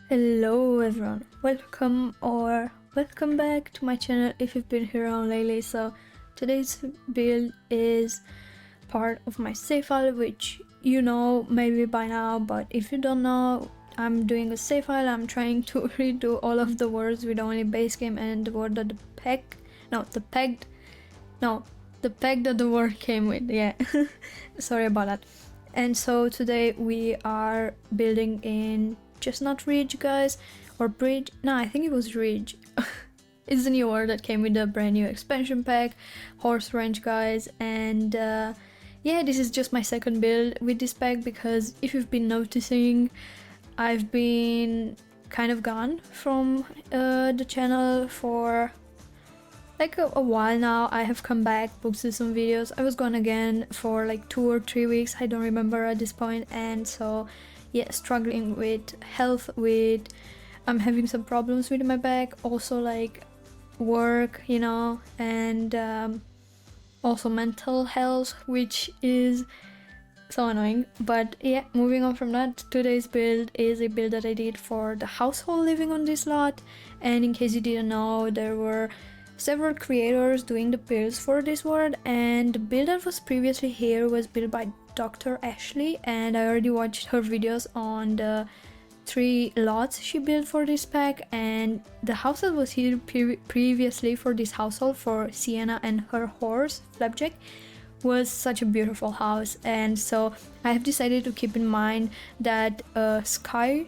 Hello everyone, welcome back to my channel if you've been here around lately. So today's build is part of my save file, which you know maybe by now, but if you don't know, I'm doing a save file. I'm trying to redo all of the words with only base game and the word that the peg that the word came with. Yeah. Sorry about that. And so today we are building in Chestnut Ridge, guys, or Bridge. No, I think it was Ridge. It's the new word that came with the brand new expansion pack, Horse Ranch, guys. And yeah, this is just my second build with this pack because if you've been noticing, I've been kind of gone from the channel for like a while now. I have come back, posted some videos. I was gone again for like 2 or 3 weeks, I don't remember at this point. And so yeah, struggling with health, I'm having some problems with my back, also like work, you know, and also mental health, which is so annoying. But yeah, moving on from that, today's build is a build that I did for the household living on this lot. And in case you didn't know, there were several creators doing the builds for this world, and the build that was previously here was built by Dr. Ashley, and I already watched her videos on the 3 lots she built for this pack. And the house that was here previously for this household for Sienna and her horse Flapjack was such a beautiful house. And so I have decided to keep in mind that sky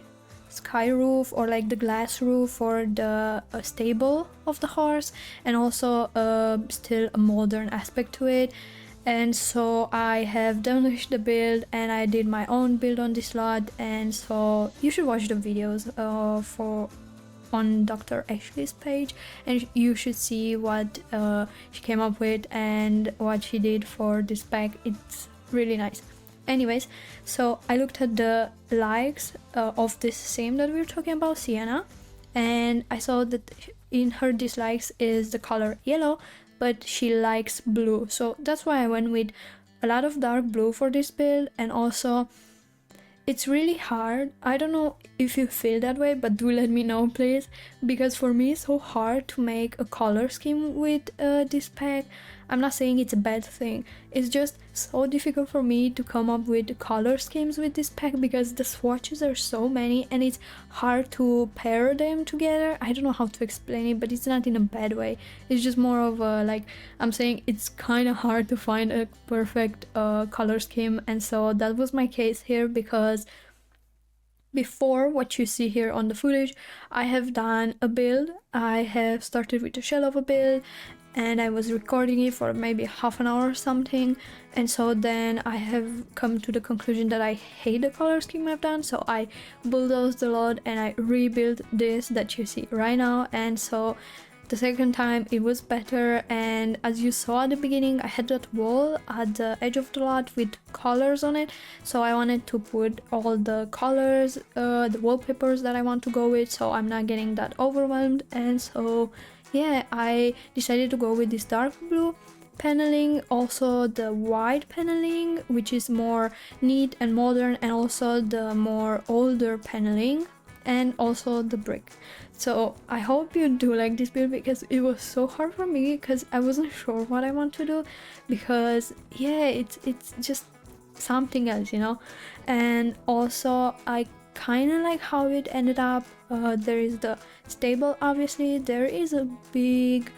roof, or like the glass roof for the stable of the horse, and also still a modern aspect to it. And so I have demolished the build and I did my own build on this lot. And so you should watch the videos on Dr. Ashley's page, and you should see what she came up with and what she did for this pack. It's really nice. Anyways, so I looked at the likes of this sim that we were talking about, Sienna, and I saw that in her dislikes is the color yellow, but she likes blue. So that's why I went with a lot of dark blue for this build. And also it's really hard. I don't know if you feel that way, but do let me know, please, because for me it's so hard to make a color scheme with this pack. I'm not saying it's a bad thing, it's just so difficult for me to come up with color schemes with this pack because the swatches are so many and it's hard to pair them together. I don't know how to explain it, but it's not in a bad way. It's just more of a, like, I'm saying it's kind of hard to find a perfect color scheme. And so that was my case here, because before what you see here on the footage, I have done a build. I have started with the shell of a build and I was recording it for maybe half an hour or something, and so then I have come to the conclusion that I hate the color scheme I've done, so I bulldozed a lot and I rebuilt this that you see right now. And so the second time it was better, and as you saw at the beginning, I had that wall at the edge of the lot with colors on it, so I wanted to put all the colors, the wallpapers that I want to go with, so I'm not getting that overwhelmed. And so yeah, I decided to go with this dark blue paneling, also the white paneling, which is more neat and modern, and also the more older paneling, and also the brick. So I hope you do like this build, because it was so hard for me because I wasn't sure what I want to do, because yeah, it's just something else, you know. And also I kind of like how it ended up. There is the stable, obviously there is a big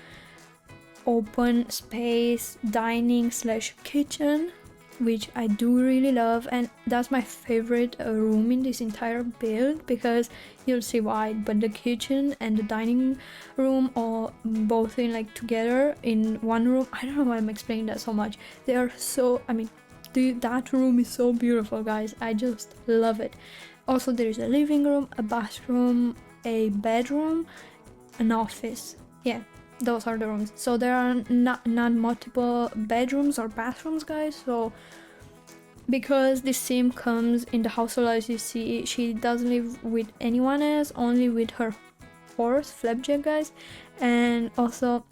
open space dining slash kitchen, which I do really love, and that's my favorite room in this entire build, because you'll see why. But the kitchen and the dining room are both in like together in one room. I don't know why I'm explaining that so much. They are so, I mean, that room is so beautiful, guys. I just love it. Also there is a living room, a bathroom, a bedroom, an office. Yeah, those are the rooms. So there are not multiple bedrooms or bathrooms, guys. So because this sim comes in the household, as you see, she doesn't live with anyone else, only with her horse Flapjack, guys. And also,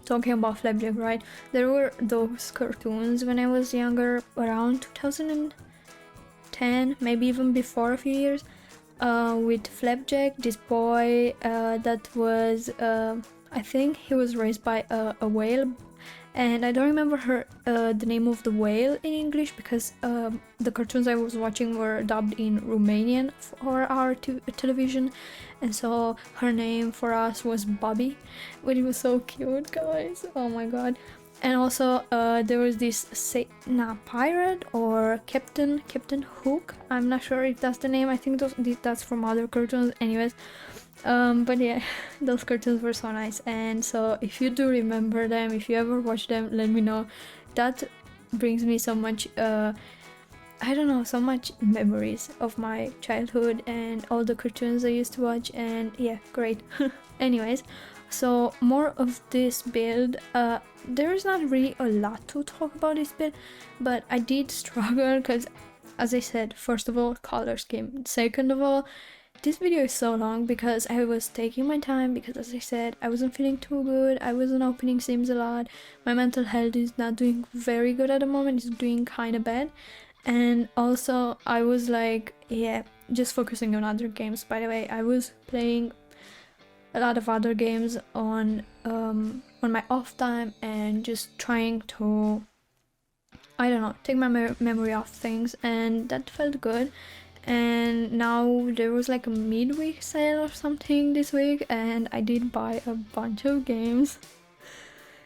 talking about Flapjack, right, there were those cartoons when I was younger, around 2010, maybe even before a few years, with Flapjack, this boy that was I think he was raised by a whale, and I don't remember the name of the whale in English because the cartoons I was watching were dubbed in Romanian for our television, and so her name for us was Bobby, but it was so cute, guys. Oh my god. And also there was this pirate or Captain Hook. I'm not sure if that's the name. I think that's from other cartoons. Anyways, but yeah, those cartoons were so nice. And so if you do remember them, if you ever watch them, let me know. That brings me so much I don't know, so much memories of my childhood and all the cartoons I used to watch, and yeah, great. Anyways, so more of this build. There is not really a lot to talk about this build, but I did struggle because, as I said, first of all, color scheme. Second of all, this video is so long because I was taking my time because, as I said, I wasn't feeling too good. I wasn't opening sims a lot. My mental health is not doing very good at the moment. It's doing kind of bad. And also I was like, yeah, just focusing on other games. By the way, I was playing a lot of other games on my off time and just trying to, I don't know, take my memory off things, and that felt good. And now there was like a midweek sale or something this week, and I did buy a bunch of games.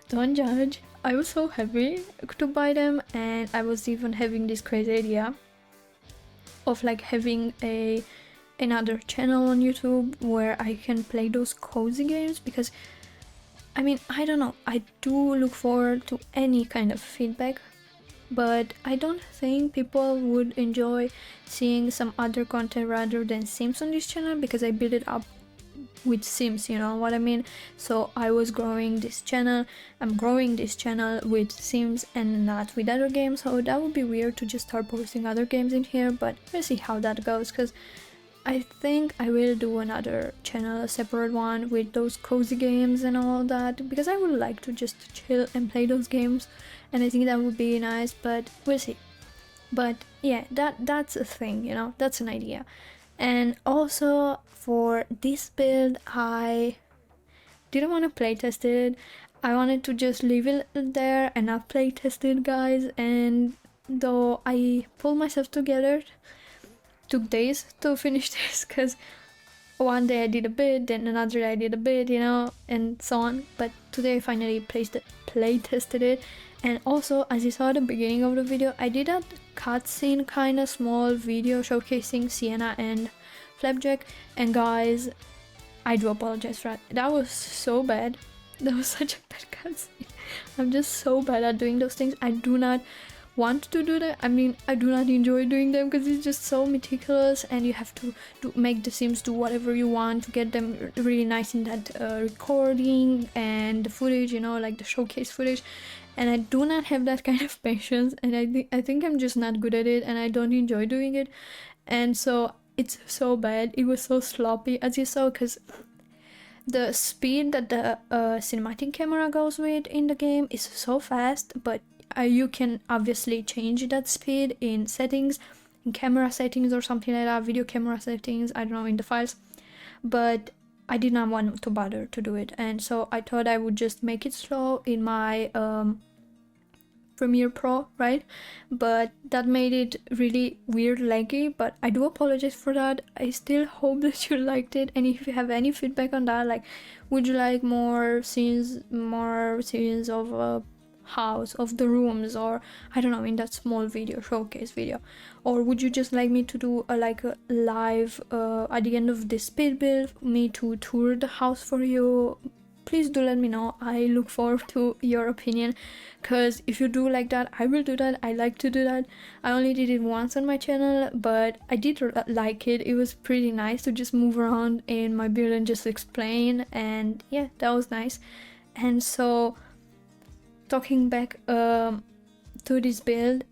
Don't judge. I was so happy to buy them, and I was even having this crazy idea of like having another channel on YouTube where I can play those cozy games, because I mean, I don't know, I do look forward to any kind of feedback, but I don't think people would enjoy seeing some other content rather than Sims on this channel, because I built it up with Sims, you know what I mean? So I was growing this channel, I'm growing this channel with Sims and not with other games, so that would be weird to just start posting other games in here, but we'll see how that goes, because I think I will do another channel, a separate one with those cozy games and all that, because I would like to just chill and play those games, and I think that would be nice, but we'll see. But yeah, that's a thing, you know, that's an idea. And also for this build, I didn't want to playtest it. I wanted to just leave it there and not playtest it, guys. And though I pulled myself together, took days to finish this, because one day I did a bit, then another day I did a bit, you know, and so on. But today I finally playtested it. And also, as you saw at the beginning of the video, I did a cutscene kind of small video showcasing Sienna and Flapjack, and guys, I do apologize for that. That was so bad. That was such a bad cutscene. I'm just so bad at doing those things. I do not want to do that. I mean, I do not enjoy doing them because it's just so meticulous, and you have to make the Sims do whatever you want to get them really nice in that recording and the footage, you know, like the showcase footage. And I do not have that kind of patience, and I think I'm just not good at it, and I don't enjoy doing it. And so it's so bad. It was so sloppy, as you saw, because the speed that the cinematic camera goes with in the game is so fast, but you can obviously change that speed in settings, in camera settings or something like that, video camera settings, I don't know, in the files. But I did not want to bother to do it, and so I thought I would just make it slow in my Premiere Pro, right? But that made it really weird laggy, but I do apologize for that. I still hope that you liked it, and if you have any feedback on that, like, would you like more scenes of house, of the rooms, or I don't know, in that small video, showcase video, or would you just like me to do a live at the end of this speed build, me to tour the house for you? Please do let me know. I look forward to your opinion, because if you do like that, I will do that. I like to do that. I only did it once on my channel, but I did like it. It was pretty nice to just move around in my build and just explain, and yeah, that was nice. And so talking back to this build,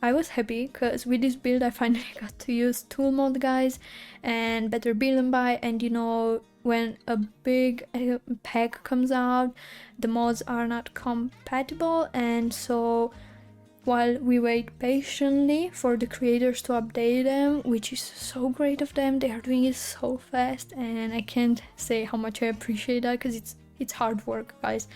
I was happy because with this build I finally got to use tool mode, guys, and better build and buy. And you know, when a big pack comes out, the mods are not compatible, and so while we wait patiently for the creators to update them, which is so great of them. They are doing it so fast, and I can't say how much I appreciate that, because it's hard work, guys.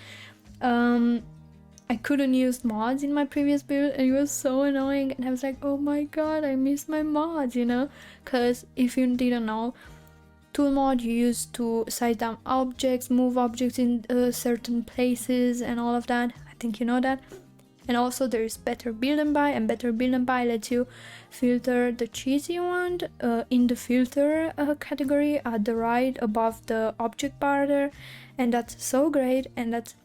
I couldn't use mods in my previous build, and it was so annoying, and I was like, oh my god, I miss my mods, you know, because if you didn't know, tool mod you use to size down objects, move objects in certain places and all of that. I think you know that. And also there is better build and buy, and better build and buy lets you filter the cheats you want in the filter category at the right above the object bar there, and that's so great, and that's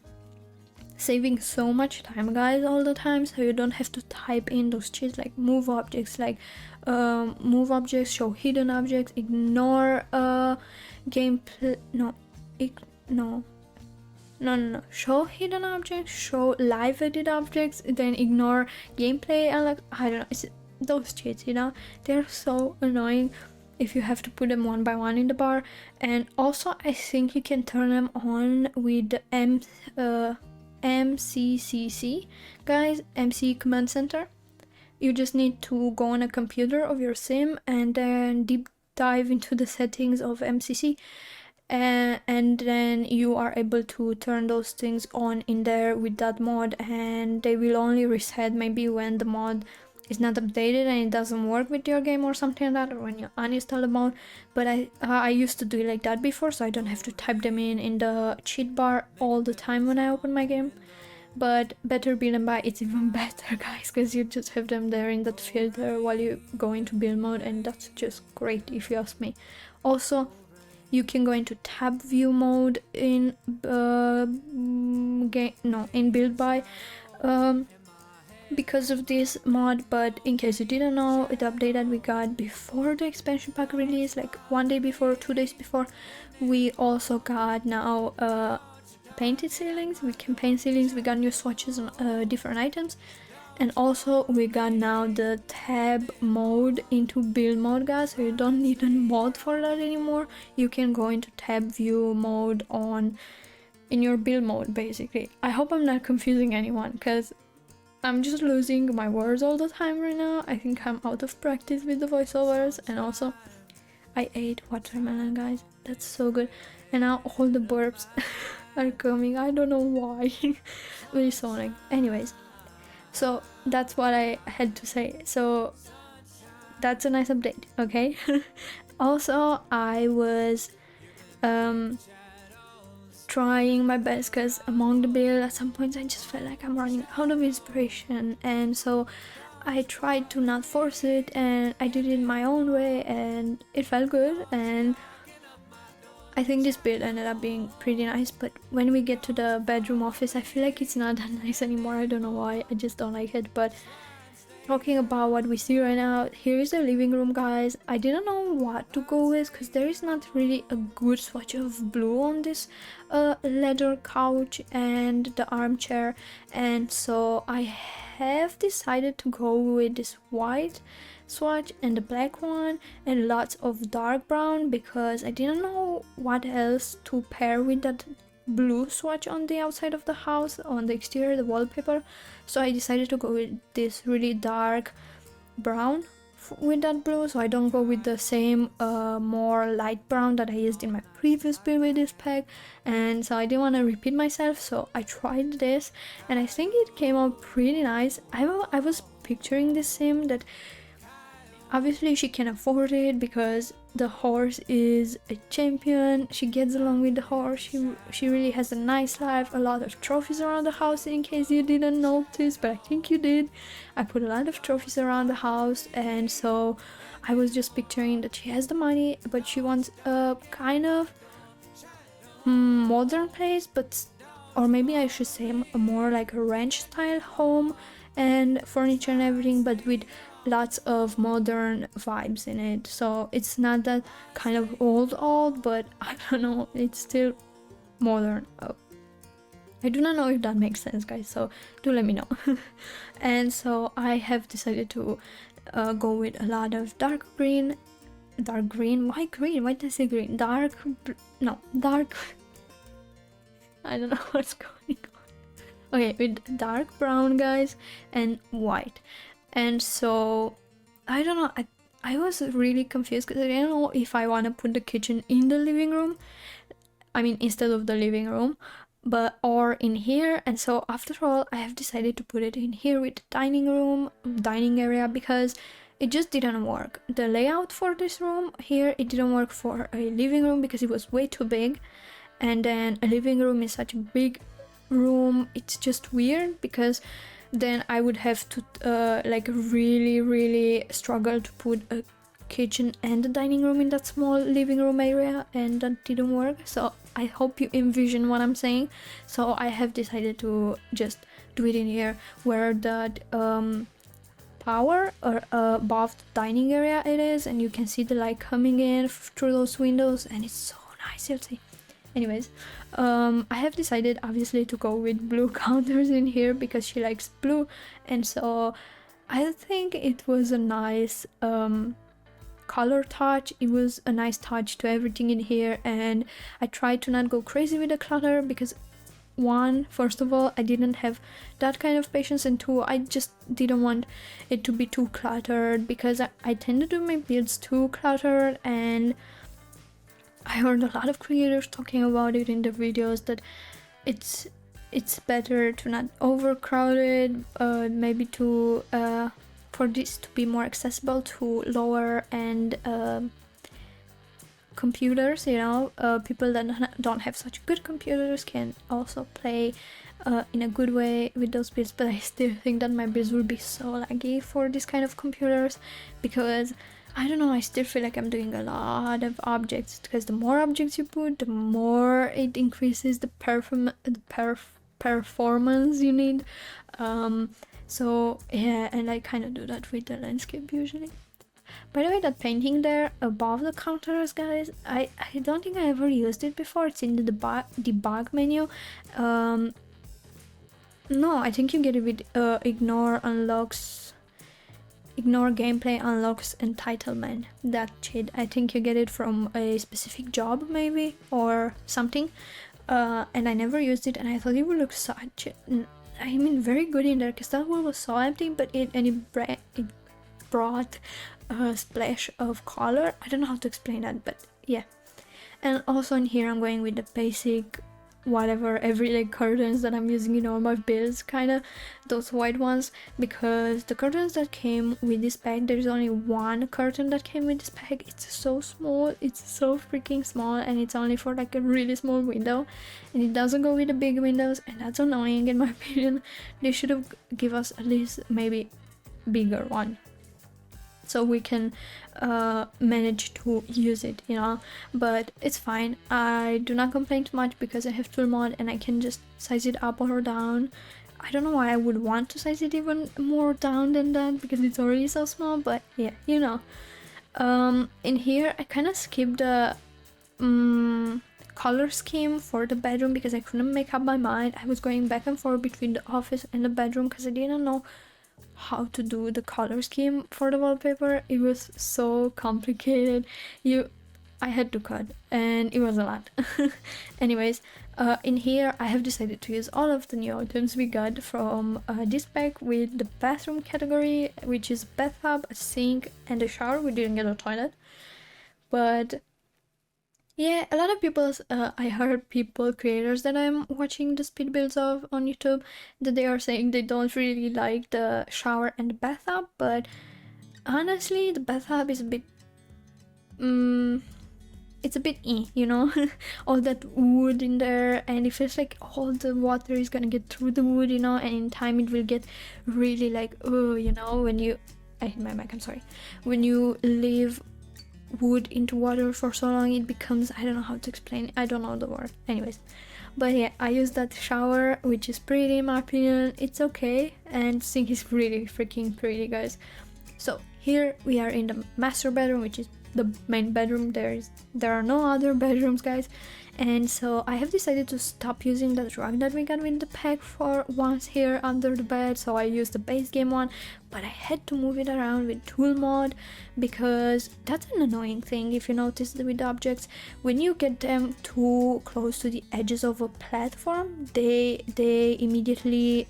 saving so much time, guys, all the time, so you don't have to type in those cheats like move objects, like move objects, show hidden objects, ignore gameplay, no, show hidden objects, show live edit objects, then ignore gameplay, and like, I don't know, it's those cheats, you know, they're so annoying if you have to put them one by one in the bar. And also I think you can turn them on with the MCCC, guys, MC Command Center. You just need to go on a computer of your sim and then deep dive into the settings of MCC, and then you are able to turn those things on in there with that mod, and they will only reset maybe when the mod is not updated and it doesn't work with your game or something like that, or when you uninstall the mod. But I used to do it like that before, so I don't have to type them in the cheat bar all the time when I open my game. But better build and buy, it's even better, guys, because you just have them there in that filter while you go into build mode, and that's just great if you ask me. Also, you can go into tab view mode in in build by because of this mod. But in case you didn't know, the update that we got before the expansion pack release, like 1 day before, 2 days before, we also got now painted ceilings. We can paint ceilings, we got new swatches on different items, and also we got now the tab mode into build mode, guys, so you don't need a mod for that anymore. You can go into tab view mode in your build mode, basically. I hope I'm not confusing anyone, because I'm just losing my words all the time right now. I think I'm out of practice with the voiceovers, and also I ate watermelon, guys, that's so good, and now all the burps are coming, I don't know why. But it's so annoying. Anyways, so that's what I had to say, so that's a nice update, okay? Also, I was trying my best, because among the build at some points I just felt like I'm running out of inspiration, and so I tried to not force it, and I did it my own way, and it felt good, and I think this build ended up being pretty nice. But when we get to the bedroom office, I feel like it's not that nice anymore. I don't know why, I just don't like it. But talking about what we see right now, here is the living room, guys. I didn't know what to go with, because there is not really a good swatch of blue on this leather couch and the armchair, and so I have decided to go with this white swatch and the black one and lots of dark brown, because I didn't know what else to pair with that blue swatch on the outside of the house, on the exterior, the wallpaper. So I decided to go with this really dark brown with that blue, so I don't go with the same more light brown that I used in my previous build with this pack. And so I didn't want to repeat myself, so I tried this, and I think it came out pretty nice. I was picturing this sim that obviously she can afford it, because the horse is a champion, she gets along with the horse, she really has a nice life, a lot of trophies around the house, in case you didn't notice, but I think you did. I put a lot of trophies around the house, and so I was just picturing that she has the money, but she wants a kind of modern place, but, or maybe I should say a more like a ranch style home and furniture and everything, but with lots of modern vibes in it. So it's not that kind of old, but I don't know, it's still modern. I do not know if that makes sense, guys, so do let me know. And so I have decided to go with a lot of dark green. Why green? Why did I say green? Dark I don't know what's going on. Okay, with dark brown, guys, and white. And so I don't know, I was really confused because I didn't know if I want to put the kitchen in the living room, I mean instead of the living room, but or in here. And so after all, I have decided to put it in here with the dining area, because it just didn't work. The layout for this room here, it didn't work for a living room because it was way too big. And then a living room is such a big room, it's just weird, because then I would have to like really struggle to put a kitchen and a dining room in that small living room area, and that didn't work. So I hope you envision what I'm saying. So I have decided to just do it in here where that power or above the dining area it is, and you can see the light coming in through those windows, and it's so nice, you'll see. Anyways, I have decided obviously to go with blue counters in here because she likes blue, and so I think it was a nice color touch. It was a nice touch to everything in here, and I tried to not go crazy with the clutter because first of all, I didn't have that kind of patience, and two, I just didn't want it to be too cluttered because I tend to do my builds too cluttered, and I heard a lot of creators talking about it in the videos that it's better to not overcrowd it, maybe to for this to be more accessible to lower end computers, you know, people that don't have such good computers can also play in a good way with those builds. But I still think that my builds will be so laggy for this kind of computers, because I don't know, I still feel like I'm doing a lot of objects, because the more objects you put, the more it increases the performance you need. So yeah, and I kind of do that with the landscape usually. By the way, that painting there above the counters, guys, I don't think I ever used it before. It's in the debug menu. No, I think you get it with ignore gameplay unlocks entitlement. That cheat, I think you get it from a specific job maybe or something, and I never used it, and I thought it would look such very good in there, because that one was so empty, but it brought a splash of color. I don't know how to explain that, but yeah. And also in here I'm going with the basic whatever everyday curtains that I'm using in all my builds, kind of those white ones, because the curtains that came with this pack, there's only one curtain that came with this pack. It's so small, it's so freaking small, and it's only for like a really small window, and it doesn't go with the big windows, and that's annoying in my opinion. They should have give us at least maybe bigger one, so we can manage to use it, you know. But it's fine, I do not complain too much because I have tool mod and I can just size it up or down. I don't know why I would want to size it even more down than that, because it's already so small, but yeah, you know. In here I kind of skipped the color scheme for the bedroom because I couldn't make up my mind. I was going back and forth between the office and the bedroom because I didn't know how to do the color scheme for the wallpaper. It was so complicated. I had to cut, and it was a lot. Anyways, in here I have decided to use all of the new items we got from this pack with the bathroom category, which is bathtub, a sink, and a shower. We didn't get a toilet, but yeah, a lot of people, I heard creators that I'm watching the speed builds of on YouTube, that they are saying they don't really like the shower and the bathtub, but honestly, the bathtub is a bit, it's a bit you know, all that wood in there, and it feels like all the water is gonna get through the wood, you know, and in time it will get really like, oh, you know, when you, I hit my mic, I'm sorry, when you leave wood into water for so long, it becomes, I don't know how to explain, I don't know the word. Anyways, but yeah, I use that shower, which is pretty in my opinion. It's okay, and sink is really freaking pretty, guys. So here we are in the master bedroom, which is the main bedroom. There are no other bedrooms, guys, And so I have decided to stop using that rug that we got in the pack for once here under the bed, so I used the base game one, but I had to move it around with tool mod because that's an annoying thing. If you notice with the objects, when you get them too close to the edges of a platform, they immediately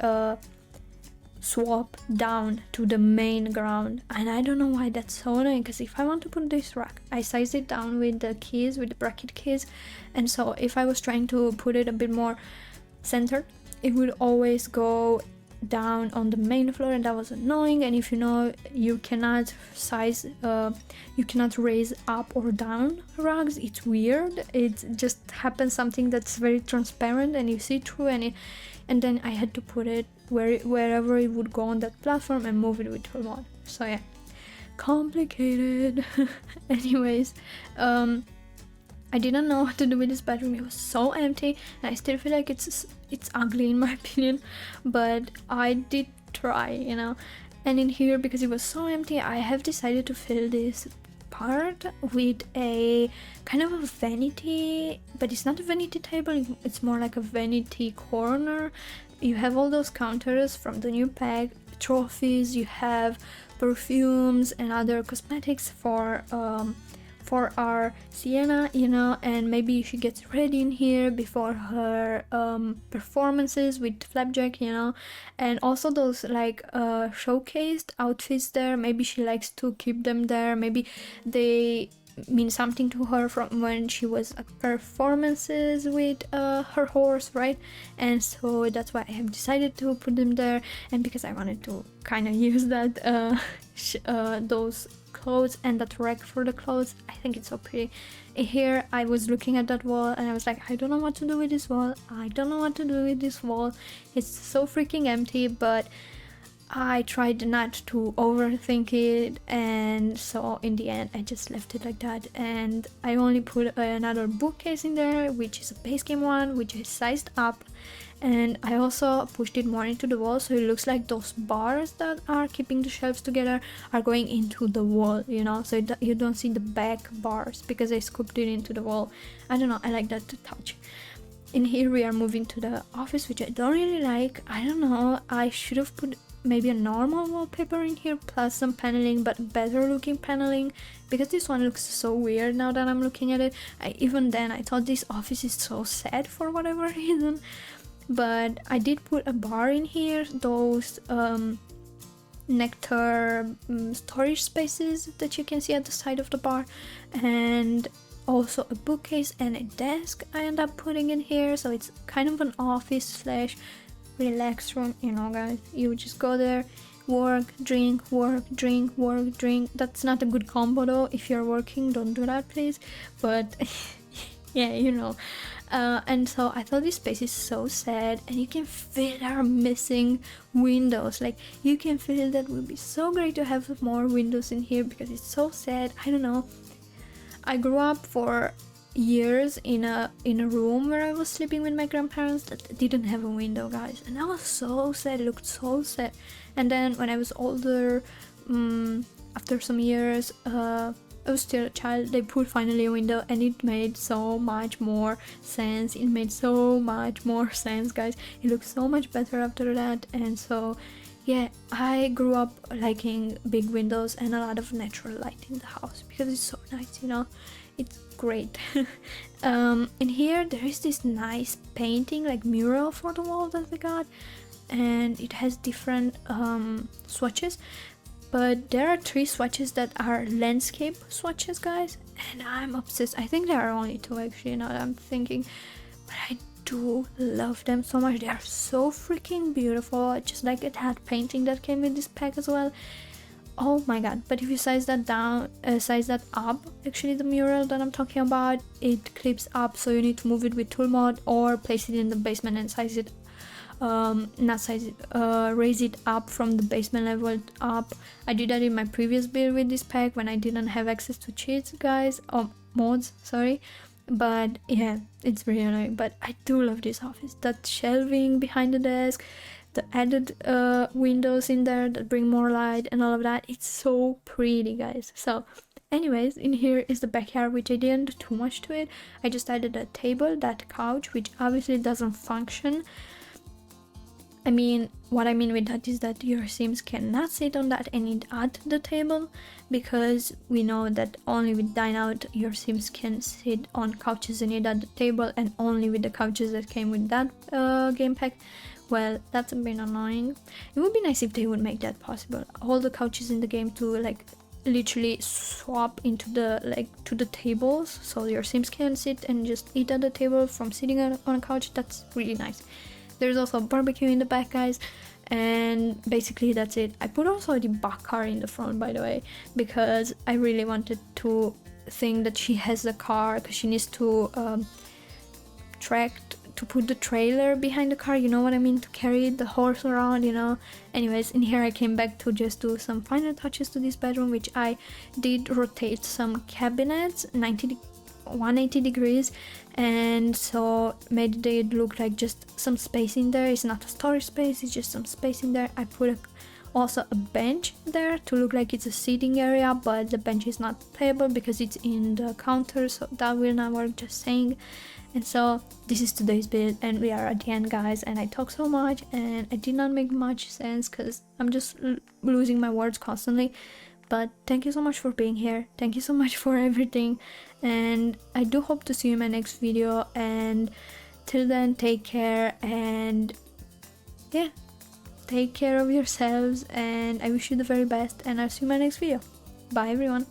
swap down to the main ground, and I don't know why that's so annoying, because if I want to put this rack, I size it down with the keys, with the bracket keys, and so if I was trying to put it a bit more centered, it would always go down on the main floor, and that was annoying. And if you know, you cannot size you cannot raise up or down rugs, it's weird, it just happens something that's very transparent and you see through, and then I had to put it wherever it would go on that platform and move it with tool mod. So yeah, complicated. Anyways, I didn't know what to do with this bedroom. It was so empty, and I still feel like it's ugly in my opinion, but I did try, you know. And in here, because it was so empty, I have decided to fill this part with a kind of a vanity, but it's not a vanity table, it's more like a vanity corner. You have all those counters from the new pack, trophies, you have perfumes and other cosmetics for our Sienna, you know, and maybe she gets ready in here before her performances with Flapjack, you know, and also those like showcased outfits there, maybe she likes to keep them there, maybe they mean something to her from when she was at performances with her horse, right? And so that's why I have decided to put them there, and because I wanted to kind of use that those clothes and that rack for the clothes. I think it's so pretty. Here I was looking at that wall and I was like, I don't know what to do with this wall, it's so freaking empty, but I tried not to overthink it, and so in the end I just left it like that, and I only put another bookcase in there, which is a base game one, which is sized up, and I also pushed it more into the wall, so it looks like those bars that are keeping the shelves together are going into the wall, you know, so you don't see the back bars because I scooped it into the wall. I don't know, I like that to touch. In here we are moving to the office, which I don't really like. I don't know, I should have put maybe a normal wallpaper in here plus some paneling, but better looking paneling, because this one looks so weird now that I'm looking at it. Even then I thought this office is so sad for whatever reason, but I did put a bar in here, those nectar storage spaces that you can see at the side of the bar, and also a bookcase and a desk I end up putting in here, so it's kind of an office slash relax room, you know, guys. You just go there, work, drink, work, drink, work, drink. That's not a good combo though. If you're working, don't do that please, but yeah, you know. And so I thought this space is so sad, and you can feel our missing windows, like you can feel that would be so great to have more windows in here because it's so sad. I don't know, I grew up for years in a room where I was sleeping with my grandparents that didn't have a window, guys, and I was so sad. It looked so sad. And then when I was older, after some years, I was still a child, they put finally a window, and it made so much more sense. It made so much more sense, guys. It looked so much better after that. And so yeah, I grew up liking big windows and a lot of natural light in the house because it's so nice, you know. It's great. In here there is this nice painting, like mural for the wall that we got, and it has different swatches, but there are 3 swatches that are landscape swatches, guys, and I'm obsessed. I think there are only 2 actually now that I'm thinking, but I do love them so much. They are so freaking beautiful, just like that painting that came with this pack as well. Oh my god. But if you size that down, size that up, actually the mural that I'm talking about, it clips up, so you need to move it with tool mod or place it in the basement and size it, raise it up from the basement level up. I did that in my previous build with this pack when I didn't have access to cheats, guys, or mods, sorry. But yeah, it's really annoying, but I do love this office. That shelving behind the desk, the added windows in there that bring more light and all of that, it's so pretty, guys. So Anyways, in here is the backyard, which I didn't do too much to it. I just added a table, that couch, which obviously doesn't function. I mean, what I mean with that is that your Sims cannot sit on that and eat at the table, because we know that only with Dine Out your Sims can sit on couches and eat at the table, and only with the couches that came with that game pack. Well, that's a bit annoying. It would be nice if they would make that possible. All the couches in the game to like literally swap into the to the tables, so your Sims can sit and just eat at the table from sitting on a couch. That's really nice. There's also a barbecue in the back, guys, and basically that's it. I put also a debug car in the front, by the way, because I really wanted to think that she has a car, because she needs to to put the trailer behind the car, you know what I mean, to carry the horse around, you know. Anyways, in here I came back to just do some final touches to this bedroom, which I did rotate some cabinets 180 degrees, and so made it look like just some space in there. It's not a storage space, it's just some space in there. I put also a bench there to look like it's a seating area, but the bench is not playable because it's in the counter, so that will not work, just saying. And so this is today's build, and we are at the end, guys, and I talk so much and I did not make much sense because I'm just losing my words constantly. But thank you so much for being here, thank you so much for everything, and I do hope to see you in my next video. And till then, take care, and yeah, take care of yourselves, and I wish you the very best, and I'll see you in my next video. Bye everyone.